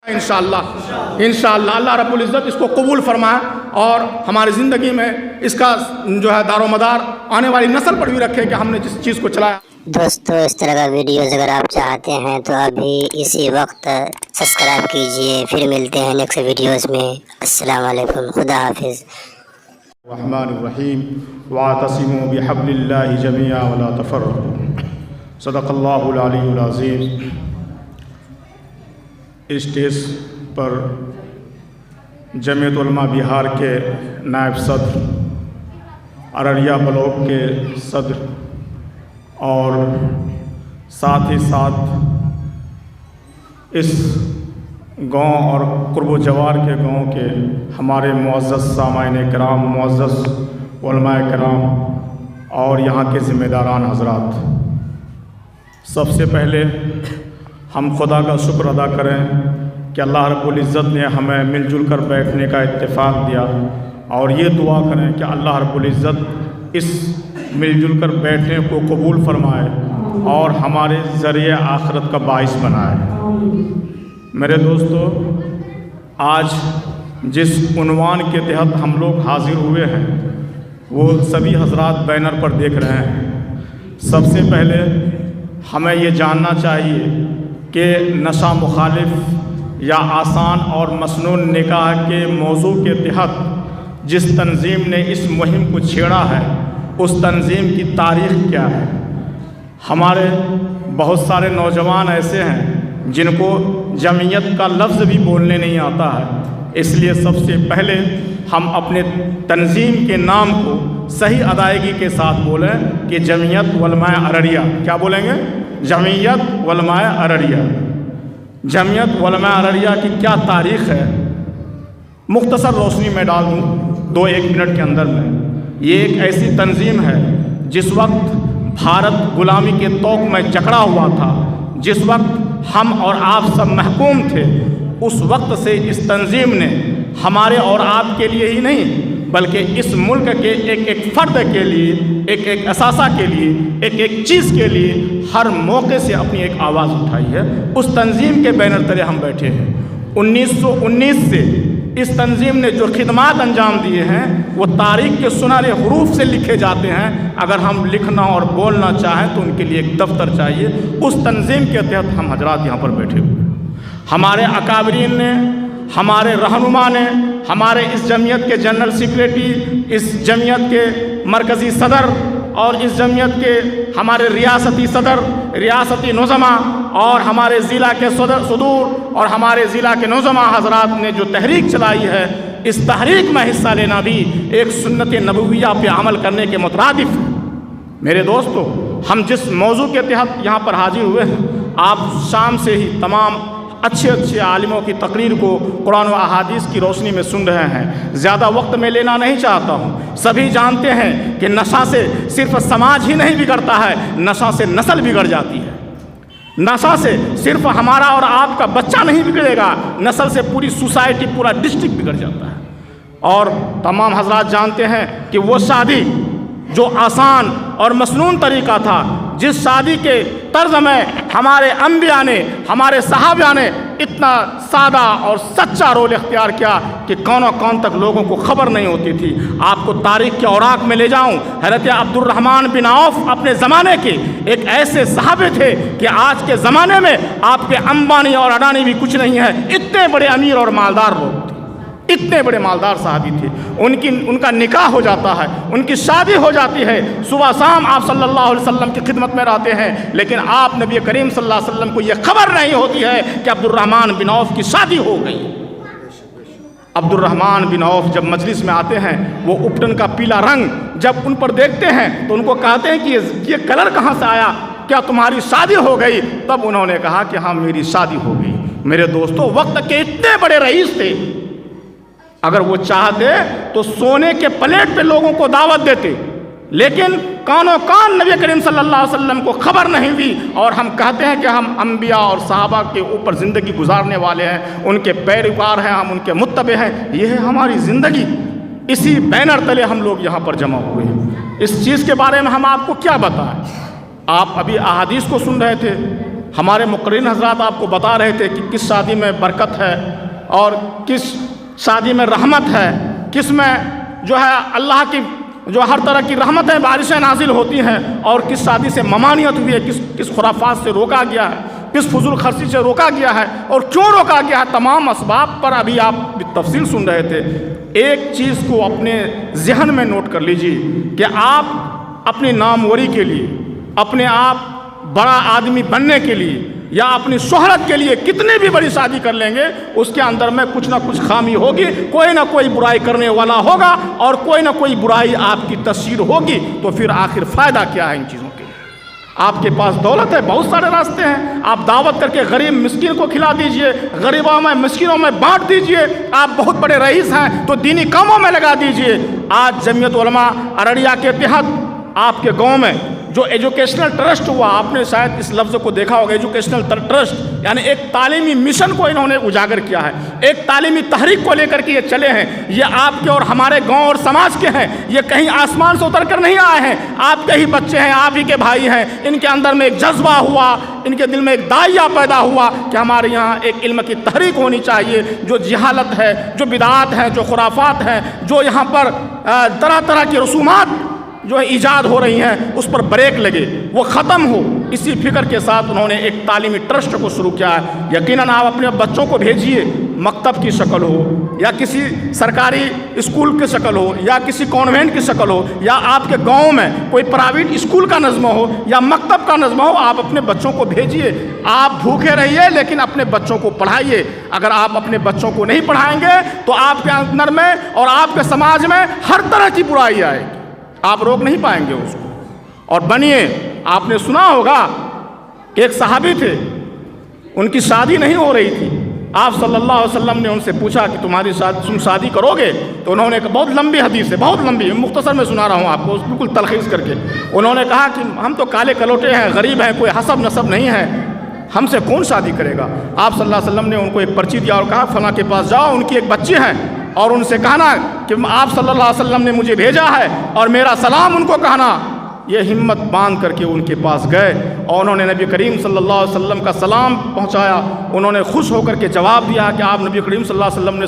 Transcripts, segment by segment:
انشاءاللہ اللہ رب العزت اس کو قبول فرمائے اور ہماری زندگی میں اس کا جو ہے دار و مدار آنے والی نسل پر بھی رکھے کہ ہم نے جس چیز کو چلایا۔ دوستو اس طرح کا ویڈیوز اگر آپ چاہتے ہیں تو ابھی اسی وقت سبسکرائب کیجئے۔ پھر ملتے ہیں نیکسٹ ویڈیوز میں۔ السلام علیکم، خدا حافظ۔ الرحمن الرحیم واعتصموا بحبل اللہ جميعا ولا تفرقوا، صدق اللہ العلی العظیم۔ اسٹیج پر جمعیت علماء بہار کے نائب صدر، ارریہ بلاک کے صدر اور ساتھ ہی ساتھ اس گاؤں اور قرب و جوار کے گاؤں کے ہمارے معزز سامعین کرام، معزز علماء کرام اور یہاں کے ذمہ داران حضرات، سب سے پہلے ہم خدا کا شکر ادا کریں کہ اللہ رب العزت نے ہمیں مل جل کر بیٹھنے کا اتفاق دیا، اور یہ دعا کریں کہ اللہ رب العزت اس مل جل کر بیٹھنے کو قبول فرمائے اور ہمارے ذریعہ آخرت کا باعث بنائے۔ میرے دوستو، آج جس عنوان کے تحت ہم لوگ حاضر ہوئے ہیں وہ سبھی حضرات بینر پر دیکھ رہے ہیں۔ سب سے پہلے ہمیں یہ جاننا چاہیے کہ نشہ مخالف یا آسان اور مسنون نکاح کے موضوع کے تحت جس تنظیم نے اس مہم کو چھیڑا ہے اس تنظیم کی تاریخ کیا ہے۔ ہمارے بہت سارے نوجوان ایسے ہیں جن کو جمعیت کا لفظ بھی بولنے نہیں آتا ہے، اس لیے سب سے پہلے ہم اپنے تنظیم کے نام کو صحیح ادائیگی کے ساتھ بولیں کہ جمعیت علماء ارریہ۔ کیا بولیں گے؟ جمعیت علماء ارریہ۔ جمعیت علماء ارریہ کی کیا تاریخ ہے، مختصر روشنی میں ڈال دوں 1 منٹ کے اندر میں۔ یہ ایک ایسی تنظیم ہے جس وقت بھارت غلامی کے طوق میں جکڑا ہوا تھا، جس وقت ہم اور آپ سب محکوم تھے، اس وقت سے اس تنظیم نے ہمارے اور آپ کے لیے ہی نہیں بلکہ اس ملک کے ایک فرد کے لیے، ایک اثاثہ کے لیے، ایک چیز کے لیے ہر موقع سے اپنی ایک آواز اٹھائی ہے۔ اس تنظیم کے بینر تلے ہم بیٹھے ہیں۔ 1919 سے اس تنظیم نے جو خدمات انجام دیے ہیں وہ تاریخ کے سنہرے حروف سے لکھے جاتے ہیں۔ اگر ہم لکھنا اور بولنا چاہیں تو ان کے لیے ایک دفتر چاہیے۔ اس تنظیم کے تحت ہم حضرات یہاں پر بیٹھے ہوئے ہیں۔ ہمارے اکابرین نے، ہمارے رہنما نے، ہمارے اس جمعیت کے جنرل سیکریٹری، اس جمعیت کے مرکزی صدر اور اس جمعیت کے ہمارے ریاستی صدر، ریاستی نظما اور ہمارے ضلع کے صدور اور ہمارے ضلع کے نظما حضرات نے جو تحریک چلائی ہے، اس تحریک میں حصہ لینا بھی ایک سنت نبویہ پہ عمل کرنے کے مترادف ہے۔ میرے دوستو، ہم جس موضوع کے تحت یہاں پر حاضر ہوئے ہیں، آپ شام سے ہی تمام اچھے عالموں کی تقریر کو قرآن و احادیث کی روشنی میں سن رہے ہیں۔ زیادہ وقت میں لینا نہیں چاہتا ہوں۔ سبھی جانتے ہیں کہ نشہ سے صرف سماج ہی نہیں بگڑتا ہے، نشہ سے نسل بگڑ جاتی ہے۔ نشہ سے صرف ہمارا اور آپ کا بچہ نہیں بگڑے گا، نسل سے پوری سوسائٹی، پورا ڈسٹرکٹ بگڑ جاتا ہے۔ اور تمام حضرات جانتے ہیں کہ وہ شادی جو آسان اور مسنون طریقہ تھا، جس شادی کے طرز میں ہمارے انبیاء نے، ہمارے صحابہ نے اتنا سادہ اور سچا رول اختیار کیا کہ کون تک لوگوں کو خبر نہیں ہوتی تھی۔ آپ کو تاریخ کے اوراق میں لے جاؤں، حضرت عبد الرحمن بن عوف اپنے زمانے کے ایک ایسے صحابے تھے کہ آج کے زمانے میں آپ کے امبانی اور اڈانی بھی کچھ نہیں ہے، اتنے بڑے امیر اور مالدار لوگ تھے، اتنے بڑے مالدار صحابی تھے۔ ان کا نکاح ہو جاتا ہے، ان کی شادی ہو جاتی ہے، صبح شام آپ صلی اللہ علیہ وسلم کی خدمت میں رہتے ہیں، لیکن آپ نبی کریم صلی اللہ علیہ وسلم کو یہ خبر نہیں ہوتی ہے کہ عبد الرحمن بن عوف کی شادی ہو گئی۔ عبد الرحمن بن عوف جب مجلس میں آتے ہیں، وہ اپٹن کا پیلا رنگ جب ان پر دیکھتے ہیں تو ان کو کہتے ہیں کہ یہ کلر کہاں سے آیا، کیا تمہاری شادی ہو گئی؟ تب انہوں نے کہا کہ ہاں میری شادی ہو گئی۔ میرے دوستو، وقت کے اتنے بڑے رئیس تھے، اگر وہ چاہتے تو سونے کے پلیٹ پہ لوگوں کو دعوت دیتے، لیکن کانوں کان نبی کریم صلی اللہ علیہ وسلم کو خبر نہیں ہوئی، اور ہم کہتے ہیں کہ ہم انبیاء اور صحابہ کے اوپر زندگی گزارنے والے ہیں، ان کے پیروکار ہیں، ہم ان کے متبع ہیں، یہ ہے ہماری زندگی۔ اسی بینر تلے ہم لوگ یہاں پر جمع ہوئے ہیں۔ اس چیز کے بارے میں ہم آپ کو کیا بتائیں؟ آپ ابھی احادیث کو سن رہے تھے، ہمارے مقررین حضرات آپ کو بتا رہے تھے کہ کس شادی میں برکت ہے اور کس شادی میں رحمت ہے، کس میں جو ہے اللہ کی جو ہر طرح کی رحمتیں بارشیں نازل ہوتی ہیں، اور کس شادی سے ممانعت ہوئی ہے، کس خرافات سے روکا گیا ہے، کس فضول خرچی سے روکا گیا ہے اور کیوں روکا گیا ہے، تمام اسباب پر ابھی آپ تفصیل سن رہے تھے۔ ایک چیز کو اپنے ذہن میں نوٹ کر لیجیے کہ آپ اپنی ناموری کے لیے، اپنے آپ بڑا آدمی بننے کے لیے یا اپنی شہرت کے لیے کتنی بھی بڑی شادی کر لیں گے، اس کے اندر میں کچھ نہ کچھ خامی ہوگی، کوئی نہ کوئی برائی کرنے والا ہوگا اور کوئی نہ کوئی برائی آپ کی تشہیر ہوگی، تو پھر آخر فائدہ کیا ہے ان چیزوں کے؟ آپ کے پاس دولت ہے، بہت سارے راستے ہیں، آپ دعوت کر کے غریب مسکین کو کھلا دیجئے، غریبوں میں مسکینوں میں بانٹ دیجئے، آپ بہت بڑے رئیس ہیں تو دینی کاموں میں لگا دیجئے۔ آج جمعیت علماء ارڑیا کے تحت آپ کے گاؤں میں جو ایجوکیشنل ٹرسٹ ہوا، آپ نے شاید اس لفظ کو دیکھا ہوگا، ایجوکیشنل ٹرسٹ، یعنی ایک تعلیمی مشن کو انہوں نے اجاگر کیا ہے، ایک تعلیمی تحریک کو لے کر کے یہ چلے ہیں۔ یہ آپ کے اور ہمارے گاؤں اور سماج کے ہیں، یہ کہیں آسمان سے اتر کر نہیں آئے ہیں، آپ کے ہی بچے ہیں، آپ ہی کے بھائی ہیں، ان کے اندر میں ایک جذبہ ہوا، ان کے دل میں ایک داعیہ پیدا ہوا کہ ہمارے یہاں ایک علم کی تحریک ہونی چاہیے، جو جہالت ہے، جو بدعات ہیں، جو خرافات ہیں، جو یہاں پر طرح طرح کی رسومات جو ایجاد ہو رہی ہیں، اس پر بریک لگے، وہ ختم ہو۔ اسی فکر کے ساتھ انہوں نے ایک تعلیمی ٹرسٹ کو شروع کیا ہے۔ یقیناً آپ اپنے بچوں کو بھیجیے، مکتب کی شکل ہو یا کسی سرکاری اسکول کی شکل ہو یا کسی کانوینٹ کی شکل ہو، یا آپ کے گاؤں میں کوئی پرائیویٹ اسکول کا نظم ہو یا مکتب کا نظم ہو، آپ اپنے بچوں کو بھیجیے۔ آپ بھوکے رہیے لیکن اپنے بچوں کو پڑھائیے۔ اگر آپ اپنے بچوں کو نہیں پڑھائیں گے تو آپ کے اندر میں اور آپ کے سماج میں ہر طرح کی برائی آئے گی، آپ روک نہیں پائیں گے اس کو۔ اور بنیے، آپ نے سنا ہوگا کہ ایک صحابی تھے، ان کی شادی نہیں ہو رہی تھی، آپ صلی اللہ علیہ وسلم نے ان سے پوچھا کہ تم شادی کرو گے؟ تو انہوں نے کہا، بہت لمبی حدیث ہے، بہت لمبی، مختصر میں سنا رہا ہوں آپ کو بالکل تلخیص کر کے۔ انہوں نے کہا کہ ہم تو کالے کلوٹے ہیں، غریب ہیں، کوئی حسب نسب نہیں ہے، ہم سے کون شادی کرے گا؟ آپ صلی اللہ علیہ وسلم نے ان کو ایک پرچی دیا اور کہا فلاں کے پاس جاؤ، ان کی ایک بچی ہے، اور ان سے کہنا کہ آپ صلی اللہ علیہ وسلم نے مجھے بھیجا ہے اور میرا سلام ان کو کہنا۔ یہ ہمت باندھ کر کے ان کے پاس گئے اور انہوں نے نبی کریم صلی اللہ علیہ وسلم کا سلام پہنچایا۔ انہوں نے خوش ہو کر کے جواب دیا کہ آپ نبی کریم صلی اللہ علیہ وسلم نے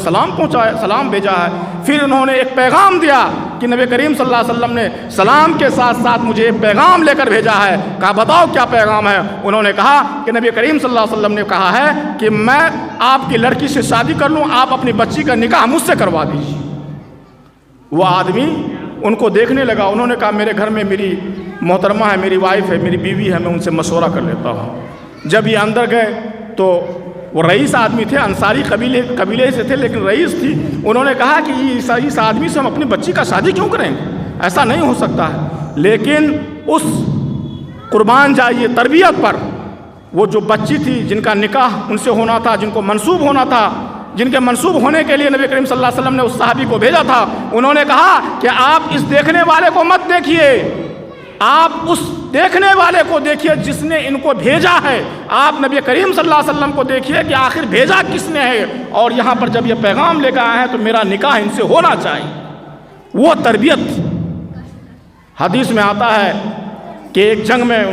سلام بھیجا ہے۔ پھر انہوں نے ایک پیغام دیا کہ نبی کریم صلی اللہ علیہ وسلم نے سلام کے ساتھ ساتھ مجھے ایک پیغام لے کر بھیجا ہے۔ کہا بتاؤ کیا پیغام ہے؟ انہوں نے کہا کہ نبی کریم صلی اللہ علیہ وسلم نے کہا ہے کہ میں آپ کی لڑکی سے شادی کر لوں، آپ اپنی بچی کا نکاح مجھ سے کروا دیجیے۔ وہ آدمی ان کو دیکھنے لگا، انہوں نے کہا میرے گھر میں میری محترمہ ہے، میری وائف ہے، میری بیوی ہے، میں ان سے مشورہ کر لیتا ہوں۔ جب یہ اندر گئے تو وہ رئیس آدمی تھے، انصاری قبیلے سے تھے لیکن رئیس تھی۔ انہوں نے کہا کہ اس آدمی سے ہم اپنی بچی کا شادی کیوں کریں گے؟ ایسا نہیں ہو سکتا ہے۔ لیکن اس قربان جائیے تربیت پر، وہ جو بچی تھی جن کا نکاح ان سے ہونا تھا، جن کو منسوب ہونا تھا، جن کے منسوب ہونے کے لیے نبی کریم صلی اللہ علیہ وسلم نے اس صحابی کو بھیجا تھا، انہوں نے کہا کہ آپ اس دیکھنے والے کو مت دیکھیے، آپ اس دیکھنے والے کو دیکھیے جس نے ان کو بھیجا ہے۔ آپ نبی کریم صلی اللہ علیہ وسلم کو دیکھیے کہ آخر بھیجا کس نے ہے، اور یہاں پر جب یہ پیغام لے کر آئے ہیں تو میرا نکاح ان سے ہونا چاہیے۔ وہ تربیت حدیث میں آتا ہے کہ ایک جنگ میں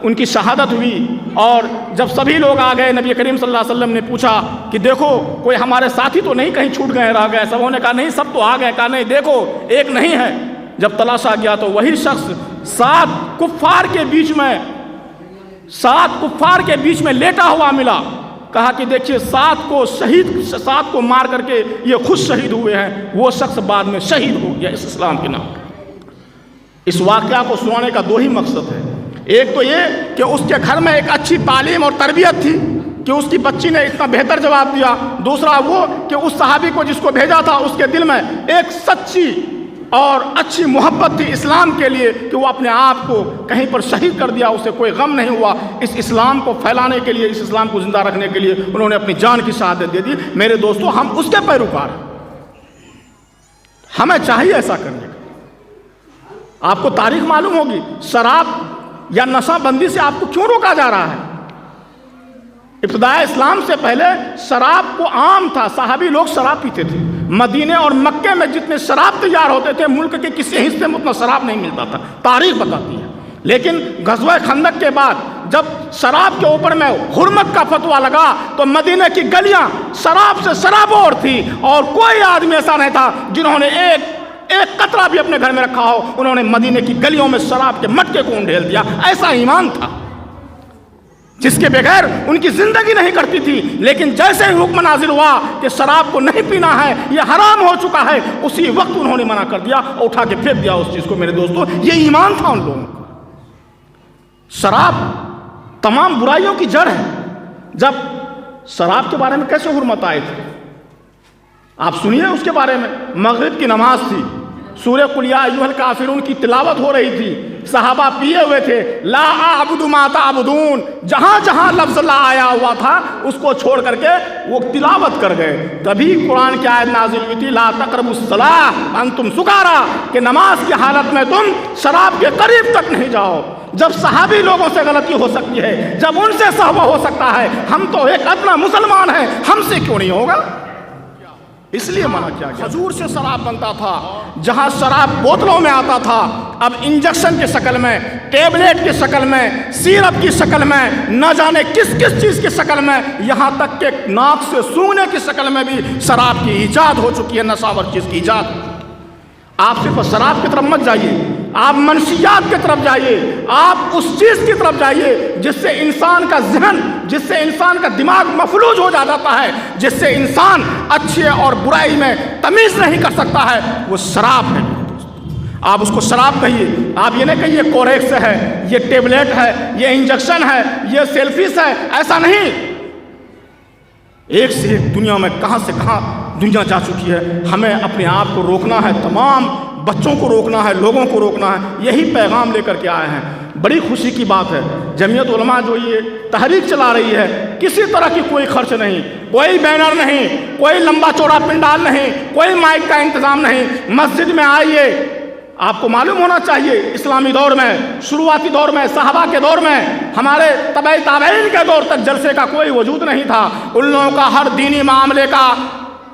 ان کی شہادت ہوئی، اور جب سبھی لوگ آ گئے، نبی کریم صلی اللہ علیہ وسلم نے پوچھا کہ دیکھو کوئی ہمارے ساتھی تو نہیں کہیں چھوٹ گئے، رہ گئے؟ سبوں نے کہا نہیں، سب تو آ گئے۔ کہا نہیں، دیکھو ایک نہیں ہے۔ جب تلاشا گیا تو وہی شخص 7 کفار کے بیچ میں لیٹا ہوا ملا۔ کہا کہ دیکھیے 7 کو مار کر کے یہ خود شہید ہوئے ہیں، وہ شخص بعد میں شہید ہو گیا اس اسلام کے نام۔ اس واقعہ کو سنانے کا 2 ہی مقصد ہے۔ ایک تو یہ کہ اس کے گھر میں ایک اچھی تعلیم اور تربیت تھی کہ اس کی بچی نے اتنا بہتر جواب دیا۔ دوسرا وہ کہ اس صحابی کو جس کو بھیجا تھا اس کے دل میں ایک سچی اور اچھی محبت تھی اسلام کے لیے کہ وہ اپنے آپ کو کہیں پر شہید کر دیا، اسے کوئی غم نہیں ہوا۔ اس اسلام کو پھیلانے کے لیے، اس اسلام کو زندہ رکھنے کے لیے انہوں نے اپنی جان کی شہادت دے دی۔ میرے دوستو، ہم اس کے پیروکار ہیں، ہمیں چاہیے ایسا کرنے کا۔ آپ کو تاریخ معلوم ہوگی، شراب یا نشہ بندی سے آپ کو کیوں روکا جا رہا ہے؟ ابتدائے اسلام سے پہلے شراب کو عام تھا، صحابی لوگ شراب پیتے تھے۔ مدینے اور مکے میں جتنے شراب تیار ہوتے تھے، ملک کے کسی حصے میں اتنا شراب نہیں ملتا تھا، تاریخ بتاتی ہے۔ لیکن غزوہ خندق کے بعد جب شراب کے اوپر میں حرمت کا فتویٰ لگا تو مدینہ کی گلیاں شراب سے شرابور تھی، اور کوئی آدمی ایسا نہیں تھا جنہوں نے ایک قطرہ بھی اپنے گھر میں رکھا ہو، انہوں نے مدینہ کی گلیوں میں شراب کے مٹکے کو ڈھیل دیا۔ ایسا ایمان تھا جس کے بغیر ان کی زندگی نہیں کرتی تھی، لیکن جیسے ہی حکم نازل ہوا کہ شراب کو نہیں پینا ہے، یہ حرام ہو چکا ہے، اسی وقت انہوں نے منع کر دیا اور اٹھا کے پھینک دیا اس چیز کو۔ میرے دوستو، یہ ایمان تھا ان لوگوں کا۔ شراب تمام برائیوں کی جڑ ہے۔ جب شراب کے بارے میں کیسے حرمت آئی تھی آپ سنیے اس کے بارے میں۔ مغرب کی نماز تھی، سورہ قل یا ایھا الکافرون کی تلاوت ہو رہی تھی، صحابہ پیے ہوئے تھے، لا اعبد ما تعبدون، جہاں جہاں لفظ لا آیا ہوا تھا اس کو چھوڑ کر کے وہ تلاوت کر گئے۔ تبھی قرآن کی آیت نازل ہوئی تھی، لا تقربوا الصلاۃ وانتم سکارا، کہ نماز کی حالت میں تم شراب کے قریب تک نہیں جاؤ۔ جب صحابی لوگوں سے غلطی ہو سکتی ہے، جب ان سے صحبہ ہو سکتا ہے، ہم تو ایک ادنا مسلمان ہیں، ہم سے کیوں نہیں ہوگا؟ اس لیے منع کیا گیا۔ کھجور سے شراب بنتا تھا، جہاں شراب بوتلوں میں آتا تھا، اب انجیکشن کی شکل میں، ٹیبلیٹ کی شکل میں، سیرپ کی شکل میں، نہ جانے کس کس چیز کی شکل میں، یہاں تک کہ ناک سے سونگنے کی شکل میں بھی شراب کی ایجاد ہو چکی ہے، نشاور چیز کی ایجاد۔ آپ صرف شراب کی طرف مت جائیے، آپ منشیات کی طرف جائیے، آپ اس چیز کی طرف جائیے جس سے انسان کا ذہن، جس سے انسان کا دماغ مفلوج ہو جاتا ہے، جس سے انسان اچھے اور برائی میں تمیز نہیں کر سکتا ہے، وہ شراب ہے۔ آپ اس کو شراب کہیے، آپ یہ نہیں کہیے کوریکس ہے، یہ ٹیبلیٹ ہے، یہ انجیکشن ہے، یہ سیلفیس ہے، ایسا نہیں۔ ایک سے ایک دنیا میں کہاں سے کہاں دنیا جا چکی ہے۔ ہمیں اپنے آپ کو روکنا ہے، تمام بچوں کو روکنا ہے، لوگوں کو روکنا ہے۔ یہی پیغام لے کر کے آئے ہیں۔ بڑی خوشی کی بات ہے، جمعیت علماء جو یہ تحریک چلا رہی ہے، کسی طرح کی کوئی خرچ نہیں، کوئی بینر نہیں، کوئی لمبا چوڑا پنڈال نہیں، کوئی مائک کا انتظام نہیں۔ مسجد میں آئیے۔ آپ کو معلوم ہونا چاہیے، اسلامی دور میں، شروعاتی دور میں، صحابہ کے دور میں، ہمارے تبع تابعین کے دور تک جلسے کا کوئی وجود نہیں تھا۔ ان لوگوں کا ہر دینی معاملے کا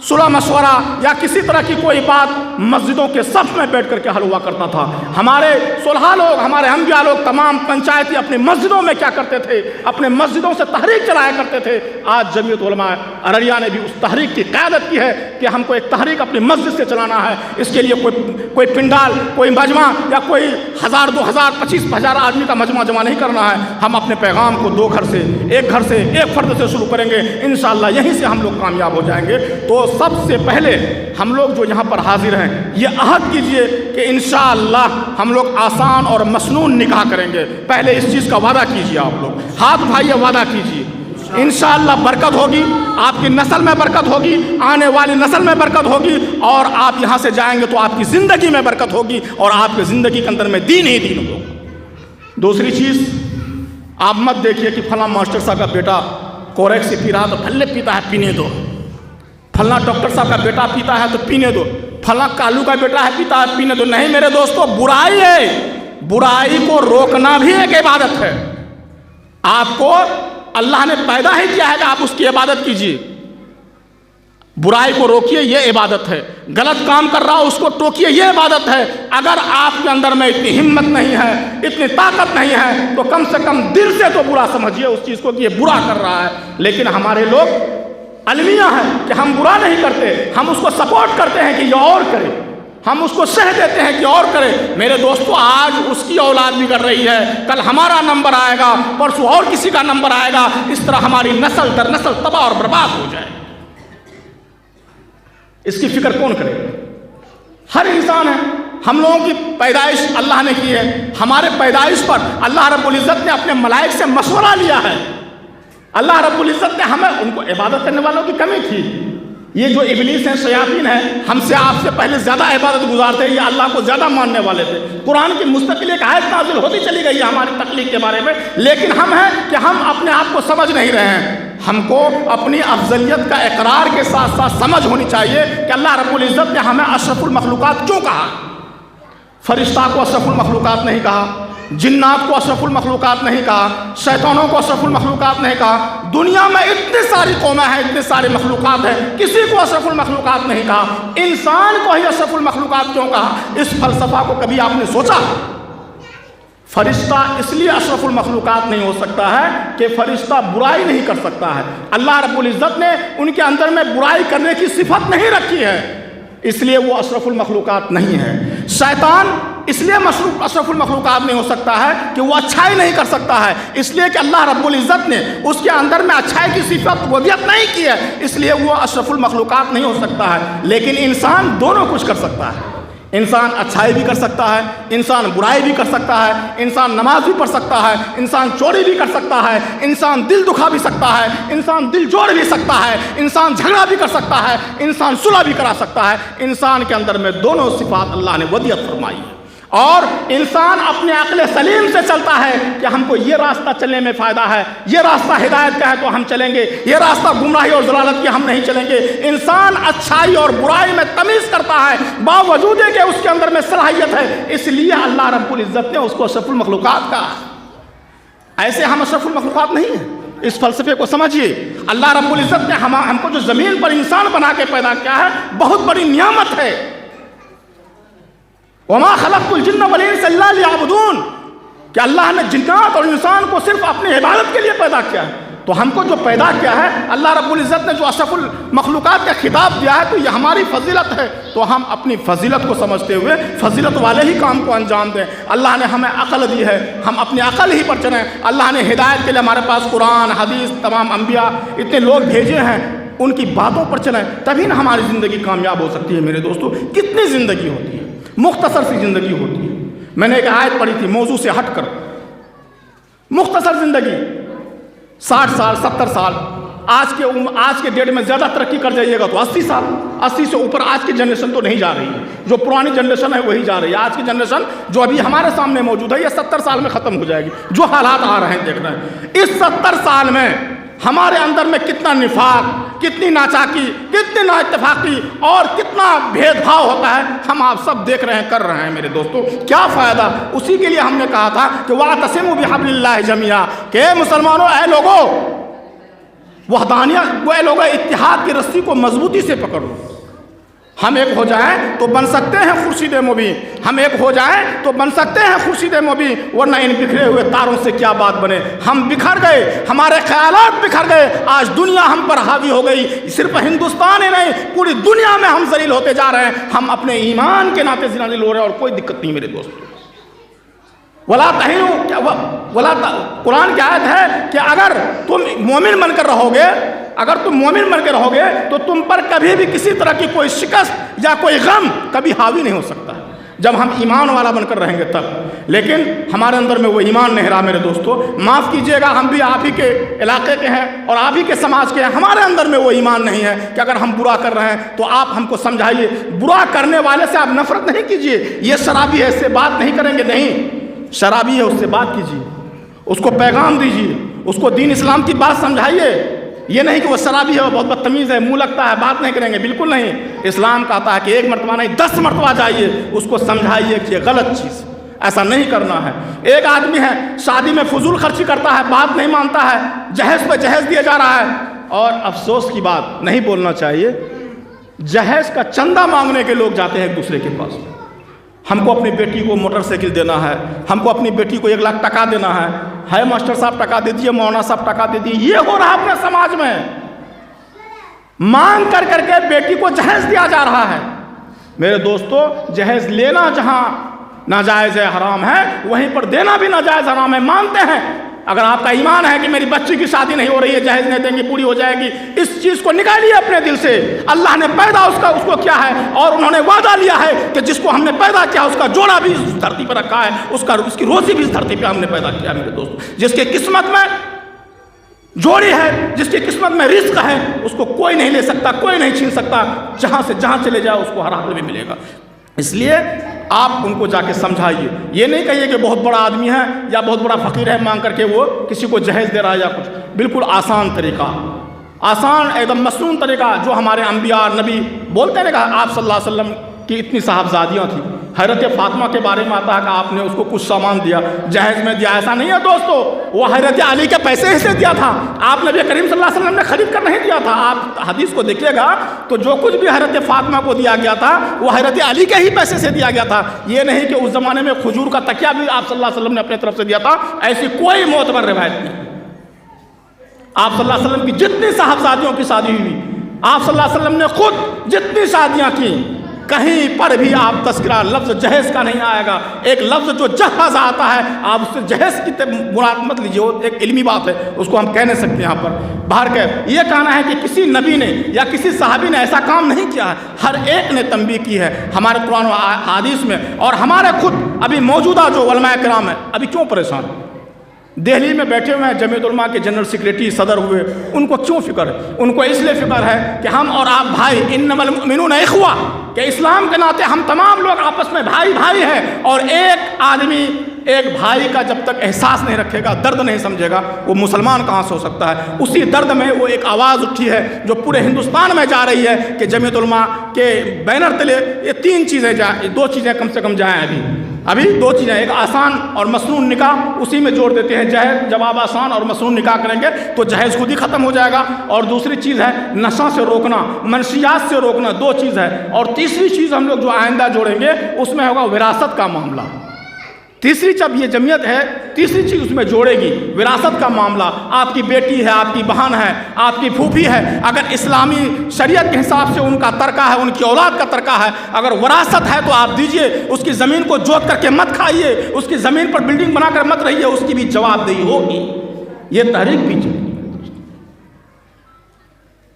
صلح مشورہ یا کسی طرح کی کوئی بات مسجدوں کے صف میں بیٹھ کر کے حل ہوا کرتا تھا۔ ہمارے صلحاء لوگ، ہمارے انبیاء لوگ تمام پنچایتی اپنی مسجدوں میں کیا کرتے تھے؟ اپنے مسجدوں سے تحریک چلایا کرتے تھے۔ آج جمعیت علماء ارریہ نے بھی اس تحریک کی قیادت کی ہے کہ ہم کو ایک تحریک اپنی مسجد سے چلانا ہے۔ اس کے لیے کوئی پنڈال، کوئی مجمع یا کوئی 1000 2000 25,000 آدمی کا مجمع جمع نہیں کرنا ہے۔ ہم اپنے پیغام کو ایک گھر سے ایک فرد سے شروع کریں گے، انشاءاللہ یہیں سے ہم لوگ کامیاب ہو جائیں گے۔ تو سب سے پہلے ہم لوگ جو یہاں پر حاضر ہیں، یہ عہد کیجئے کہ انشاءاللہ ہم لوگ آسان اور مسنون نکاح کریں گے۔ پہلے اس چیز کا وعدہ کیجئے، آپ لوگ ہاتھ اٹھائیے، وعدہ کیجئے۔ انشاءاللہ برکت ہوگی، آپ کی نسل میں برکت ہوگی، آنے والی نسل میں برکت ہوگی، اور آپ یہاں سے جائیں گے تو آپ کی زندگی میں برکت ہوگی، اور آپ کی زندگی کے اندر میں دین ہی دین ہوگا۔ دوسری چیز، آپ مت دیکھیے کہ فلاں ماسٹر صاحب کا بیٹا کوریکس سے پی رہا تو پھلے پیتا ہے، پینے دو۔ فلاں ڈاکٹر صاحب کا بیٹا پیتا ہے تو پینے دو۔ فلاں کالو کا بیٹا ہے پیتا ہے، پینے دو۔ نہیں میرے دوستو، برائی ہے، برائی کو روکنا بھی ایک عبادت ہے۔ آپ کو اللہ نے پیدا ہی کیا ہے کہ آپ اس کی عبادت کیجیے۔ برائی کو روکیے، یہ عبادت ہے۔ غلط کام کر رہا ہو اس کو ٹوکیے، یہ عبادت ہے۔ اگر آپ کے اندر میں اتنی ہمت نہیں ہے، اتنی طاقت نہیں ہے، تو کم سے کم دل سے تو برا سمجھیے اس چیز کو کہ یہ برا کر رہا ہے۔ لیکن ہمارے لوگ المیہ ہیں کہ ہم برا نہیں کرتے، ہم اس کو سپورٹ کرتے ہیں کہ یہ اور کرے، ہم اس کو سہ دیتے ہیں کہ اور کرے۔ میرے دوستو، آج اس کی اولاد بگڑ رہی ہے، کل ہمارا نمبر آئے گا، پرسوں اور کسی کا نمبر آئے گا، اس طرح ہماری نسل در نسل تباہ اور برباد ہو جائے۔ اس کی فکر کون کرے؟ ہر انسان ہے، ہم لوگوں کی پیدائش اللہ نے کی ہے، ہمارے پیدائش پر اللہ رب العزت نے اپنے ملائک سے مشورہ لیا ہے۔ اللہ رب العزت نے ہمیں، ان کو عبادت کرنے والوں کی کمی تھی۔ یہ جو ابلیس ہیں، شیاطین ہیں، ہم سے آپ سے پہلے زیادہ عبادت گزار تھے، یہ اللہ کو زیادہ ماننے والے تھے۔ قرآن کی مستقل ایک آیت نازل ہوتی چلی گئی ہے ہماری تخلیق کے بارے میں، لیکن ہم ہیں کہ ہم اپنے آپ کو سمجھ نہیں رہے ہیں۔ ہم کو اپنی افضلیت کا اقرار کے ساتھ ساتھ سمجھ ہونی چاہیے کہ اللہ رب العزت نے ہمیں اشرف المخلوقات کیوں کہا۔ فرشتہ کو اشرف المخلوقات نہیں کہا، جنات کو اشرف المخلوقات نہیں کہا، شیطانوں کو اشرف المخلوقات نہیں کہا۔ دنیا میں اتنی ساری قومیں ہیں، اتنے سارے مخلوقات ہیں، کسی کو اشرف المخلوقات نہیں کہا۔ انسان کو ہی اشرف المخلوقات کیوں کہا؟ اس فلسفہ کو کبھی آپ نے سوچا؟ فرشتہ اس لیے اشرف المخلوقات نہیں ہو سکتا ہے کہ فرشتہ برائی نہیں کر سکتا ہے. اللہ رب العزت نے ان کے اندر میں برائی کرنے کی صفت نہیں رکھی ہے، اس لیے وہ اشرف المخلوقات نہیں ہے. شیطان اس لیے اشرف المخلوقات نہیں ہو سکتا ہے کہ وہ اچھائی نہیں کر سکتا ہے، اس لیے کہ اللہ رب العزت نے اس کے اندر میں اچھائی کی صفت ودیت نہیں کی ہے، اس لیے وہ اشرف المخلوقات نہیں ہو سکتا ہے. لیکن انسان دونوں کچھ کر سکتا ہے. انسان اچھائی بھی کر سکتا ہے، انسان برائی بھی کر سکتا ہے، انسان نماز بھی پڑھ سکتا ہے، انسان چوری بھی کر سکتا ہے، انسان دل دکھا بھی سکتا ہے، انسان دل جوڑ بھی سکتا ہے، انسان جھگڑا بھی کر سکتا ہے، انسان صلح بھی کرا سکتا ہے. انسان کے اندر میں دونوں صفات اللہ نے ودیت فرمائی ہے. اور انسان اپنے عقل سلیم سے چلتا ہے کہ ہم کو یہ راستہ چلنے میں فائدہ ہے، یہ راستہ ہدایت کا ہے تو ہم چلیں گے، یہ راستہ گمراہی اور ضلالت کے ہم نہیں چلیں گے. انسان اچھائی اور برائی میں تمیز کرتا ہے باوجود کہ اس کے اندر میں صلاحیت ہے، اس لیے اللہ رب العزت نے اس کو اشرف المخلوقات کہا. ایسے ہم اشرف المخلوقات نہیں ہیں. اس فلسفے کو سمجھیے. اللہ رب العزت نے ہم کو جو زمین پر انسان بنا کے پیدا کیا ہے بہت بڑی نعمت ہے. وما خلقت الجن والانس الا ليعبدون، کہ اللہ نے جنات اور انسان کو صرف اپنی عبادت کے لیے پیدا کیا ہے. تو ہم کو جو پیدا کیا ہے اللہ رب العزت نے جو اشرف المخلوقات کا خطاب دیا ہے تو یہ ہماری فضیلت ہے، تو ہم اپنی فضیلت کو سمجھتے ہوئے فضیلت والے ہی کام کو انجام دیں. اللہ نے ہمیں عقل دی ہے، ہم اپنی عقل ہی پر چلیں. اللہ نے ہدایت کے لیے ہمارے پاس قرآن حدیث تمام انبیاء اتنے لوگ بھیجے ہیں، ان کی باتوں پر چلیں تبھی نہ ہماری زندگی کامیاب ہو سکتی ہے. میرے دوستو کتنی زندگی ہوتی ہے، مختصر سی زندگی ہوتی ہے. میں نے ایک آیت پڑھی تھی موضوع سے ہٹ کر، مختصر زندگی 60 سال 70 سال. آج کے ڈیٹ میں زیادہ ترقی کر جائیے گا تو 80 سال، 80 سے اوپر آج کی جنریشن تو نہیں جا رہی ہے. جو پرانی جنریشن ہے وہی جا رہی ہے. آج کی جنریشن جو ابھی ہمارے سامنے موجود ہے یہ 70 سال میں ختم ہو جائے گی. جو حالات آ رہے ہیں دیکھ رہے ہیں. اس 70 سال میں ہمارے اندر میں کتنا نفاق، کتنی ناچاکی، کتنی نا اتفاقی اور کتنا بھید بھاؤ ہوتا ہے ہم آپ سب دیکھ رہے ہیں، کر رہے ہیں. میرے دوستو کیا فائدہ؟ اسی کے لیے ہم نے کہا تھا کہ وَاعْتَصِمُوا بِحَبْلِ اللَّهِ جَمِيعًا، کہ مسلمانوں اے لوگوں وحدانیت اے لوگوں اتحاد کی رسی کو مضبوطی سے پکڑو. ہم ایک ہو جائیں تو بن سکتے ہیں خورشید مبین، ہم ایک ہو جائیں تو بن سکتے ہیں خورشید مبین، ورنہ ان بکھرے ہوئے تاروں سے کیا بات بنے. ہم بکھر گئے، ہمارے خیالات بکھر گئے، آج دنیا ہم پر حاوی ہو گئی. صرف ہندوستان ہی نہیں پوری دنیا میں ہم ذلیل ہوتے جا رہے ہیں. ہم اپنے ایمان کے ناطے ذلیل ہو رہے ہیں اور کوئی دقت نہیں. میرے دوست ولا تہینوا، قرآن کی آیت ہے کہ اگر تم مومن بن کر رہو گے، اگر تم مومن بن کے رہو گے تو تم پر کبھی بھی کسی طرح کی کوئی شکست یا کوئی غم کبھی حاوی نہیں ہو سکتا، جب ہم ایمان والا بن کر رہیں گے تب. لیکن ہمارے اندر میں وہ ایمان نہیں رہا. میرے دوستو معاف کیجئے گا، ہم بھی آپ ہی کے علاقے کے ہیں اور آپ ہی کے سماج کے ہیں. ہمارے اندر میں وہ ایمان نہیں ہے کہ اگر ہم برا کر رہے ہیں تو آپ ہم کو سمجھائیے. برا کرنے والے سے آپ نفرت نہیں کیجئے، یہ شرابی ہے اس سے بات نہیں کریں گے، نہیں. شرابی ہے اس سے بات کیجیے، اس کو پیغام دیجیے، اس کو دین اسلام کی بات سمجھائیے. یہ نہیں کہ وہ شرابی ہے، وہ بہت بدتمیز ہے، منہ لگتا ہے، بات نہیں کریں گے، بالکل نہیں. اسلام کہتا ہے کہ 1 مرتبہ نہیں 10 مرتبہ جائیے، اس کو سمجھائیے کہ یہ غلط چیز، ایسا نہیں کرنا ہے. ایک آدمی ہے شادی میں فضول خرچی کرتا ہے، بات نہیں مانتا ہے، جہیز پہ جہیز دیا جا رہا ہے. اور افسوس کی بات نہیں بولنا چاہیے، جہیز کا چندہ مانگنے کے لوگ جاتے ہیں ایک دوسرے کے پاس. ہم کو اپنی بیٹی کو موٹر سائیکل دینا ہے، ہم کو اپنی بیٹی کو 1 لاکھ ٹکا دینا ہے ماسٹر صاحب ٹکا دے دیجیے، مولانا صاحب ٹکا دے دیجیے. یہ ہو رہا ہے اپنے سماج میں. مانگ کر کے بیٹی کو جہیز دیا جا رہا ہے. میرے دوستو جہیز لینا جہاں ناجائز ہے، حرام ہے، وہیں پر دینا بھی ناجائز حرام ہے. مانتے ہیں اگر آپ کا ایمان ہے کہ میری بچی کی شادی نہیں ہو رہی ہے، جہیز نہیں دیں گے، پوری ہو جائے گی، اس چیز کو نکالیے اپنے دل سے. اللہ نے پیدا اس کو کیا ہے اور انہوں نے وعدہ لیا ہے کہ جس کو ہم نے پیدا کیا اس کا جوڑا بھی اس دھرتی پر رکھا ہے، اس کی روزی بھی اس دھرتی پہ ہم نے پیدا کیا. میرے دوستو جس کے قسمت میں جوڑی ہے، جس کی قسمت میں رزق ہے، اس کو کوئی نہیں لے سکتا، کوئی نہیں چھین سکتا. جہاں سے جہاں چلے جائے اس کو ہر حال میں ملے گا. اس لیے آپ ان کو جا کے سمجھائیے. یہ نہیں کہیے کہ بہت بڑا آدمی ہے یا بہت بڑا فقیر ہے مانگ کر کے وہ کسی کو جہیز دے رہا ہے یا کچھ. بالکل آسان طریقہ، آسان ایک دم مسنون طریقہ جو ہمارے انبیاء نبی بولتے ہیں. کہا آپ صلی اللہ علیہ وسلم کی اتنی صاحبزادیاں تھیں، حضرت فاطمہ کے بارے میں آتا ہے کہ آپ نے اس کو کچھ سامان دیا، جہیز میں دیا، ایسا نہیں ہے دوستو، وہ حضرت علی کے پیسے سے دیا تھا، آپ نبی کریم صلی اللہ علیہ وسلم نے خرید کر نہیں دیا تھا۔ آپ حدیث کو دیکھیے گا تو جو کچھ بھی حضرت فاطمہ کو دیا گیا تھا وہ حضرت علی کے ہی پیسے سے دیا گیا تھا، یہ نہیں کہ اس زمانے میں کھجور کا تکیہ بھی آپ صلی اللہ علیہ وسلم نے اپنے طرف سے دیا تھا، ایسی کوئی معتبر روایت نہیں۔ آپ صلی اللہ علیہ وسلم کی جتنی صاحبزادیوں کی شادی ہوئی، آپ صلی اللہ علیہ وسلم نے خود جتنی شادیاں کی، کہیں پر بھی آپ تذکرہ لفظ جہیز کا نہیں آئے گا۔ ایک لفظ جو جہاز آتا ہے، آپ اس سے جہیز کی مراد مت لیجیے، وہ ایک علمی بات ہے، اس کو ہم کہہ نہیں سکتے یہاں پر۔ باہر کے یہ کہنا ہے کہ کسی نبی نے یا کسی صحابی نے ایسا کام نہیں کیا ہے، ہر ایک نے تنبیہ کی ہے ہمارے قرآن و حدیث میں، اور ہمارے خود ابھی موجودہ جو علماء کرام ہیں ابھی کیوں پریشان ہیں؟ دہلی میں بیٹھے ہوئے ہیں جمعیت علماء کے جنرل سیکریٹری صدر ہوئے، ان کو کیوں فکر ہے؟ ان کو اس لیے فکر ہے کہ ہم اور آپ بھائی، انما المؤمنون اخوہ، کہ اسلام کے ناطے ہم تمام لوگ آپس میں بھائی بھائی ہیں، اور ایک آدمی ایک بھائی کا جب تک احساس نہیں رکھے گا، درد نہیں سمجھے گا، وہ مسلمان کہاں سے ہو سکتا ہے؟ اسی درد میں وہ ایک آواز اٹھی ہے جو پورے ہندوستان میں جا رہی ہے کہ جمعیت علماء کے بینر تلے یہ تین چیزیں جائیں، دو چیزیں کم سے کم جائیں ابھی دو چیزیں، ایک آسان اور مسنون نکاح، اسی میں جوڑ دیتے ہیں جہیز، جب آپ آسان اور مسنون نکاح کریں گے تو جہیز خود ہی ختم ہو جائے گا، اور دوسری چیز ہے نشہ سے روکنا، منشیات سے روکنا، دو چیز ہے، اور تیسری چیز ہم لوگ جو آئندہ جوڑیں گے اس میں ہوگا وراثت کا معاملہ۔ تیسری جب یہ جمعیت ہے، تیسری چیز اس میں جوڑے گی وراثت کا معاملہ۔ آپ کی بیٹی ہے، آپ کی بہن ہے، آپ کی پھوپھی ہے، اگر اسلامی شریعت کے حساب سے ان کا ترکہ ہے، ان کی اولاد کا ترکہ ہے، اگر وراثت ہے تو آپ دیجئے، اس کی زمین کو جوت کر کے مت کھائیے، اس کی زمین پر بلڈنگ بنا کر مت رہیے، اس کی بھی جواب دہی ہوگی، یہ تحریک بھی چلے گی۔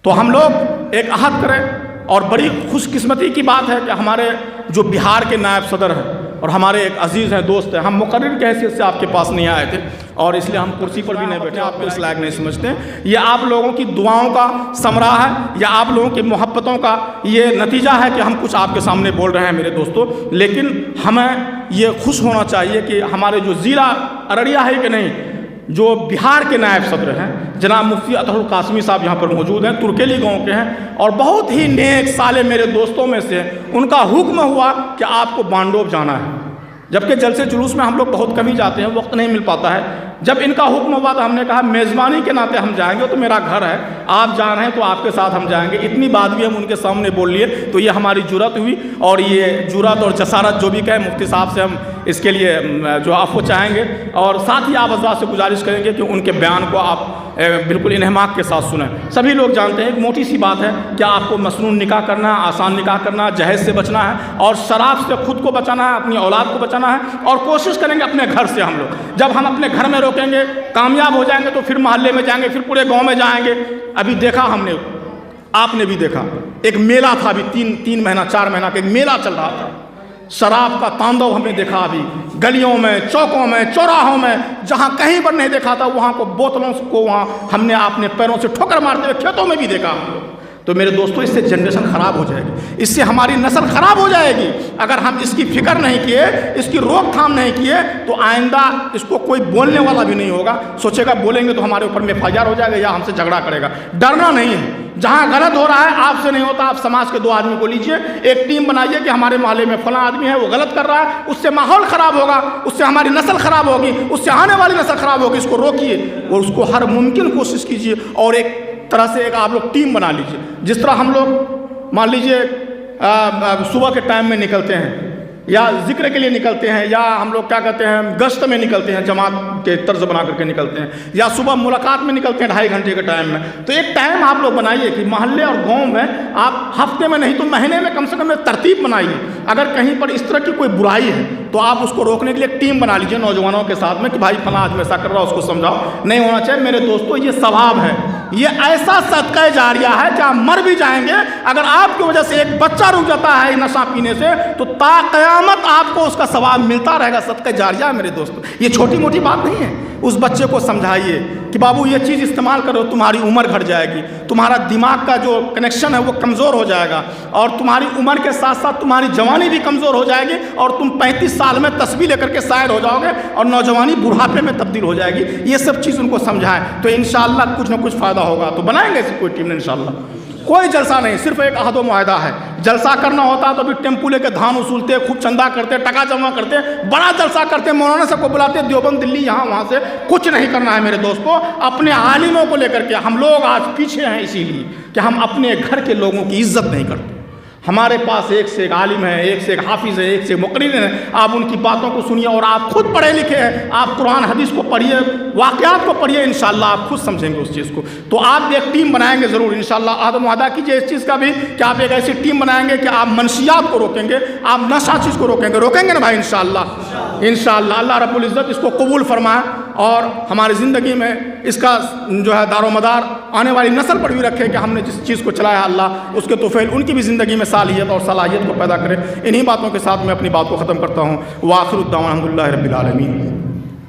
تو ہم لوگ ایک عہد کریں، اور بڑی خوش قسمتی کی بات ہے کہ ہمارے جو بہار کے نائب صدر ہیں اور ہمارے ایک عزیز ہیں، دوست ہیں، ہم مقرر کی حیثیت سے آپ کے پاس نہیں آئے تھے اور اس لیے ہم کرسی پر بھی نہیں بیٹھے، آپ کو اس لائق نہیں سمجھتے، یہ آپ لوگوں کی دعاؤں کا ثمرہ ہے، یا آپ لوگوں کی محبتوں کا یہ نتیجہ ہے کہ ہم کچھ آپ کے سامنے بول رہے ہیں میرے دوستو۔ لیکن ہمیں یہ خوش ہونا چاہیے کہ ہمارے جو ضلع ارریہ ہے کہ نہیں، جو بہار کے نائب صدر ہیں جناب مفتی اطہر القاسمی صاحب یہاں پر موجود ہیں، ترکیلی گاؤں کے ہیں، اور بہت ہی نیک صالح میرے دوستوں میں سے، ان کا حکم ہوا کہ آپ کو بانڈوب جانا ہے، جبکہ جلسے جلوس میں ہم لوگ بہت کم ہی جاتے ہیں، وقت نہیں مل پاتا ہے۔ جب ان کا حکم ہوا تو ہم نے کہا میزبانی کے ناطے ہم جائیں گے، تو میرا گھر ہے، آپ جا رہے ہیں تو آپ کے ساتھ ہم جائیں گے، اتنی بات بھی ہم ان کے سامنے بول لیے، تو یہ ہماری جرأت ہوئی، اور یہ جرأت اور جسارت جو بھی کہیں مفتی صاحب سے ہم اس کے لیے جو عفو چاہیں گے، اور ساتھ ہی آپ حضرات سے گزارش کریں گے کہ ان کے بیان کو آپ بالکل انہماک کے ساتھ سنیں۔ سبھی لوگ جانتے ہیں ایک موٹی سی بات ہے کہ آپ کو مسنون نکاح کرنا ہے، آسان نکاح کرنا ہے، جہیز سے بچنا ہے، اور شراب سے خود کو بچانا ہے، اپنی اولاد کو بچانا ہے، اور کوشش کریں گے اپنے گھر سے ہم لوگ، جب ہم اپنے گھر میں روکیں گے، کامیاب ہو جائیں گے، تو پھر محلے میں جائیں گے، پھر پورے گاؤں میں جائیں گے۔ ابھی دیکھا ہم نے، آپ نے بھی دیکھا، ایک میلہ تھا ابھی تین مہینہ 4 مہینہ کا ایک میلہ چل رہا تھا، شراب کا تاندو ہم نے دیکھا، ابھی گلیوں میں، چوکوں میں، چوراہوں میں، جہاں کہیں پر نہیں دیکھا تھا وہاں کو بوتلوں کو وہاں ہم نے اپنے پیروں سے ٹھوکر مارتے ہوئے کھیتوں میں بھی دیکھا۔ تو میرے دوستو اس سے جنریشن خراب ہو جائے گی، اس سے ہماری نسل خراب ہو جائے گی، اگر ہم اس کی فکر نہیں کیے، اس کی روک تھام نہیں کیے، تو آئندہ اس کو کوئی بولنے والا بھی نہیں ہوگا، سوچے گا بولیں گے تو ہمارے اوپر میں FIR ہو جائے گا یا ہم سے جھگڑا کرے گا۔ ڈرنا نہیں ہے، جہاں غلط ہو رہا ہے آپ سے نہیں ہوتا، آپ سماج کے 2 آدمی کو لیجئے، ایک ٹیم بنائیے کہ ہمارے محلے میں فلاں آدمی ہے وہ غلط کر رہا ہے، اس سے ماحول خراب ہوگا، اس سے ہماری نسل خراب ہوگی، اس سے آنے والی نسل خراب ہوگی، اس کو روکیے اور اس کو ہر ممکن کوشش کیجیے، اور ایک طرح سے ایک آپ لوگ ٹیم بنا لیجئے۔ جس طرح ہم لوگ مان لیجئے صبح کے ٹائم میں نکلتے ہیں، یا ذکر کے لیے نکلتے ہیں، یا ہم لوگ کیا کہتے ہیں گشت میں نکلتے ہیں، جماعت کے طرز بنا کر کے نکلتے ہیں، یا صبح ملاقات میں نکلتے ہیں 2.5 گھنٹے کے ٹائم میں، تو ایک ٹائم آپ لوگ بنائیے کہ محلے اور گاؤں میں آپ ہفتے میں نہیں تو مہینے میں کم سے کم ایک ترتیب بنائیے، اگر کہیں پر اس طرح کی کوئی برائی ہے تو آپ اس کو روکنے کے لیے ایک ٹیم بنا لیجیے نوجوانوں کے ساتھ میں کہ بھائی فلاں آدمی ایسا کر رہا ہے، اس کو سمجھاؤ، نہیں ہونا چاہیے۔ میرے دوستو یہ ثواب ہے، یہ ایسا صدقہ جاریہ ہے کہ آپ مر بھی جائیں گے، اگر آپ کی وجہ سے ایک بچہ رک جاتا ہے نشہ پینے سے تو تا قیامت آپ کو اس کا ثواب ملتا رہے گا، صدقہ جاریہ ہے میرے دوستو، یہ چھوٹی موٹی بات نہیں ہے۔ اس بچے کو سمجھائیے کہ بابو یہ چیز استعمال کرو، تمہاری عمر گھٹ جائے گی، تمہارا دماغ کا جو کنیکشن ہے وہ کمزور ہو جائے گا، اور تمہاری عمر کے ساتھ ساتھ تمہاری جوانی بھی کمزور ہو جائے گی، اور تم 35 سال میں تسبیح لے کر کے سائر ہو جاؤ گے، اور نوجوانی بڑھاپے میں تبدیل ہو جائے گی۔ یہ سب چیز ان کو سمجھائیں تو انشاءاللہ کچھ نہ کچھ فائدہ ہوگا۔ تو بنائیں گے ایسی کوئی ٹیم انشاءاللہ۔ کوئی جلسہ نہیں، صرف ایک عہد و معاہدہ ہے۔ جلسہ کرنا ہوتا تو بھی ٹیمپو لے کے دھان وصولتے، خوب چندہ کرتے، ٹکا جمع کرتے، بڑا جلسہ کرتے، مولانا سب کو بلاتے، دیوبند دلی یہاں وہاں سے کچھ نہیں کرنا ہے میرے دوستوں۔ اپنے عالموں کو لے کر کے ہم لوگ آج پیچھے ہیں، اسی لیے کہ ہم اپنے گھر کے لوگوں کی عزت نہیں کرتے۔ ہمارے پاس ایک سے ایک عالم ہے، ایک سے ایک حافظ ہے، ایک سے ایک مقرر ہے، آپ ان کی باتوں کو سنیے، اور آپ خود پڑھے لکھے ہیں، آپ قرآن حدیث کو پڑھیے، واقعات کو پڑھیے، انشاءاللہ آپ خود سمجھیں گے اس چیز کو۔ تو آپ ایک ٹیم بنائیں گے ضرور انشاءاللہ، عہد و معاہدہ کیجیے اس چیز کا بھی کہ آپ ایک ایسی ٹیم بنائیں گے کہ آپ منشیات کو روکیں گے، آپ نشہ چیز کو روکیں گے نا بھائی انشاءاللہ۔ انشاءاللہ اللہ رب العزت اس کو قبول فرمائے اور ہماری زندگی میں اس کا جو ہے دار و مدار آنے والی نسل پر بھی رکھے کہ ہم نے جس چیز کو چلایا اللہ اس کے توفیل ان کی بھی زندگی میں صالحیت اور صلاحیت کو پیدا کرے۔ انہی باتوں کے ساتھ میں اپنی بات کو ختم کرتا ہوں۔ وآخر الدعوانا الحمدللہ رب العالمین۔